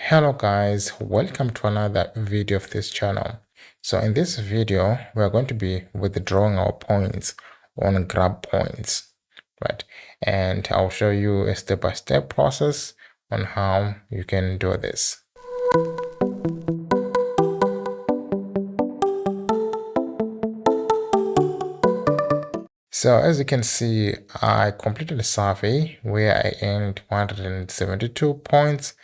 Hello guys, welcome to another video of this channel. So in this video we are going to be withdrawing our points on GrabPoints, right? And I'll show you a step-by-step process on how you can do this. So as you can see, I completed a survey where I earned 172 points,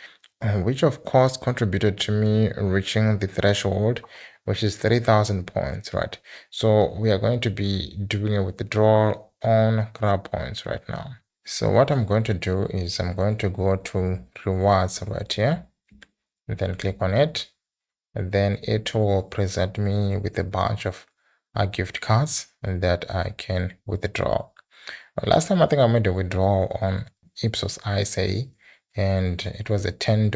which of course contributed to me reaching the threshold, which is 30,000 points, right? So we are going to be doing a withdrawal on GrabPoints right now. So what I'm going to do is I'm going to go to rewards right here, and then click on it, and then it will present me with a bunch of gift cards that I can withdraw. Last time I think I made a withdrawal on Ipsos ISA, and it was a $10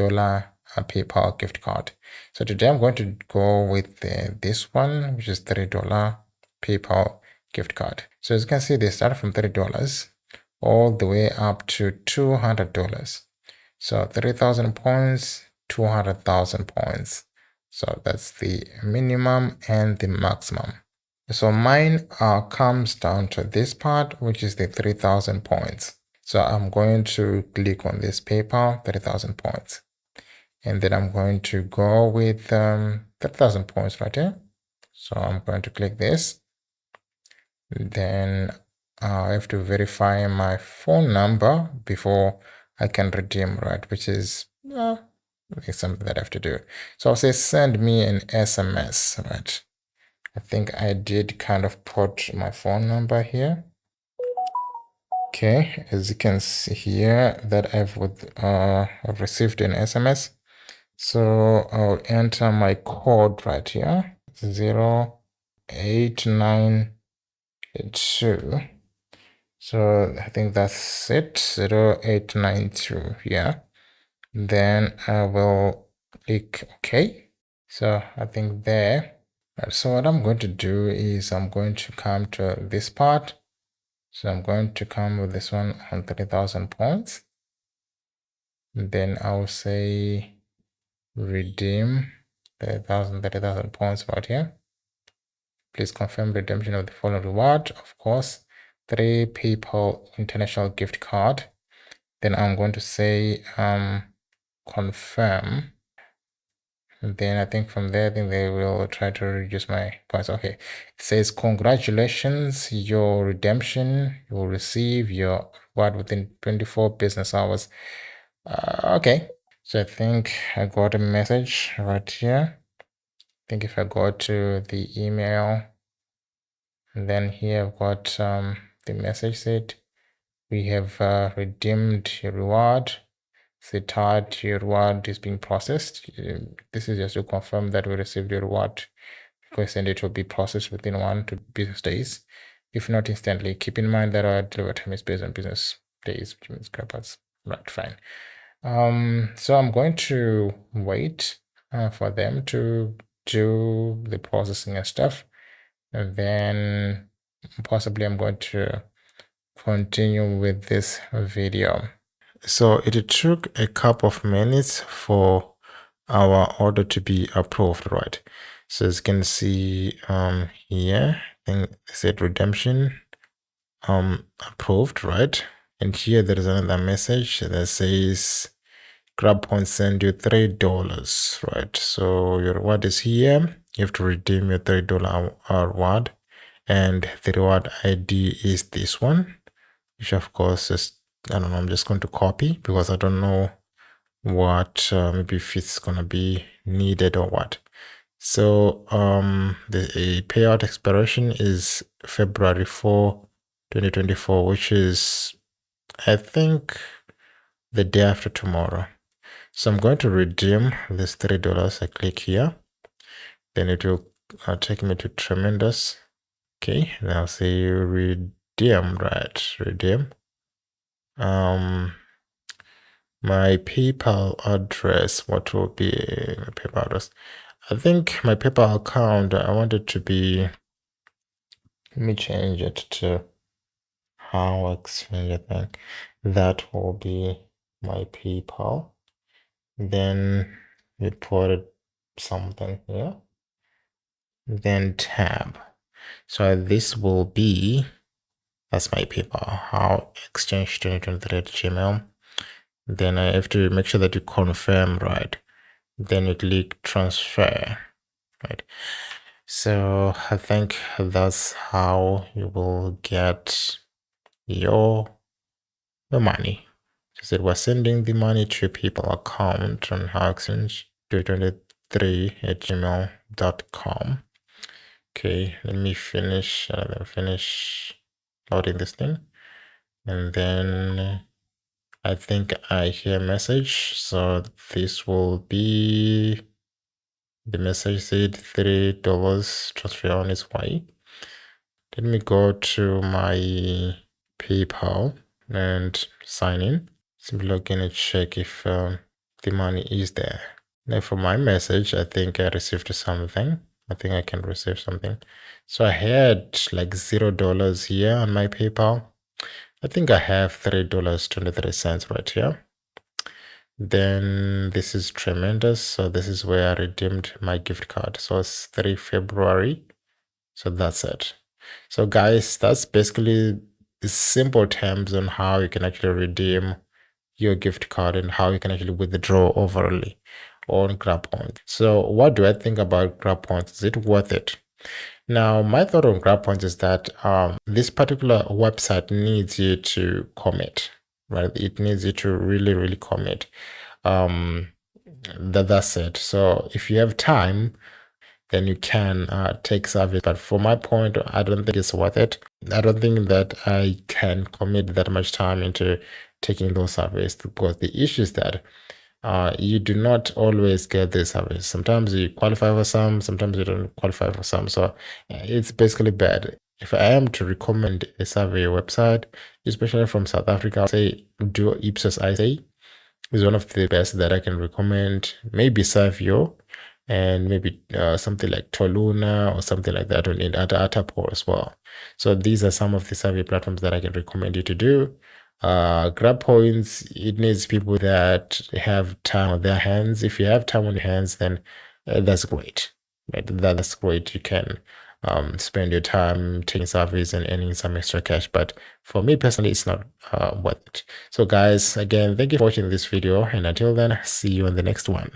PayPal gift card. So today I'm going to go with this one, which is $30 PayPal gift card. So as you can see, they start from $30 all the way up to $200. So 30,000 points, 200,000 points. So that's the minimum and the maximum. So mine comes down to this part, which is the 3,000 points. So I'm going to click on this PayPal, 30,000 points. And then I'm going to go with 30,000 points right here. So I'm going to click this. Then I have to verify my phone number before I can redeem, right? Which is something that I have to do. So I'll say send me an SMS, right? I think I did kind of put my phone number here. Okay, as you can see here that I've received an SMS. So I'll enter my code right here, 0892. So I think that's it, 0892, yeah. Then I will click OK. So I think there. So what I'm going to do is I'm going to come to this part. So I'm going to come with this one on 30,000 points. And then I'll say redeem 30,000 points right here. Please confirm redemption of the following reward. Of course, 3 PayPal international gift card. Then I'm going to say confirm. And then I think from there, I think they will try to reduce my points. Okay, it says congratulations, your redemption, you will receive your reward within 24 business hours. Okay, so I think I got a message right here. I think if I go to the email, and then here I've got the message said we have redeemed your reward. The third reward is being processed. This is just to confirm that we received your reward request, and it will be processed within 1 to 2 business days, if not instantly. Keep in mind that our delivery time is based on business days, which means scrappers. Right, fine. So I'm going to wait for them to do the processing and stuff, and then possibly I'm going to continue with this video. So it took a couple of minutes for our order to be approved, right? So as you can see here, I think it said redemption approved, right? And here there is another message that says GrabPoints send you $3, right? So your reward is here. You have to redeem your $3 reward, and the reward ID is this one, which of course is, I don't know, I'm just going to copy because I don't know what maybe if it's gonna be needed or what. So the payout expiration is February 4, 2024, which is, I think, the day after tomorrow. So I'm going to redeem this $3. I click here, then it will take me to Tremendous. Okay, and I'll say redeem, right? Redeem. My PayPal address, what will be my PayPal address? I think my PayPal account, I want it to be, let me change it to how exchange. I think that will be my PayPal. then we put something here, then tab. So this will be, that's my PayPal, how exchange 2023 at Gmail. Then I have to make sure that you confirm, right? Then you click transfer, right? So I think that's how you will get your money. Because it was sending the money to people account on how exchange 2023 at gmail.com. Okay, let me finish loading this thing, and then I think I hear a message. So this will be, the message said $3 transfer on its way. Let me go to my PayPal and sign in. Simply log in and check if the money is there. Now for my message, I think I received something. I think I can receive something. So I had like $0 here on my PayPal. I think I have $3.23 right here. Then this is tremendous. So this is where I redeemed my gift card. So it's 3 February. So that's it. So guys, that's basically the simple terms on how you can actually redeem your gift card and how you can actually withdraw overall on GrabPoints. So what do I think about GrabPoints? Is it worth it? Now, my thought on GrabPoints is that this particular website needs you to commit, right? It needs you to really, really commit. That's it. So if you have time, then you can take service. But for my point, I don't think it's worth it. I don't think that I can commit that much time into taking those surveys, because the issue is that you do not always get the surveys. Sometimes you qualify for some, sometimes you don't qualify for some. So it's basically bad. If I am to recommend a survey website, especially from South Africa, I'll say do Ipsos ISA is one of the best that I can recommend. Maybe Savio, and maybe something like Toluna or something like that, or in Atapor as well. So these are some of the survey platforms that I can recommend you to do. GrabPoints, it needs people that have time on their hands. If you have time on your hands, then that's great. Right? That's great. You can spend your time taking surveys and earning some extra cash. But for me personally, it's not worth it. So guys, again, thank you for watching this video, and until then, see you on the next one.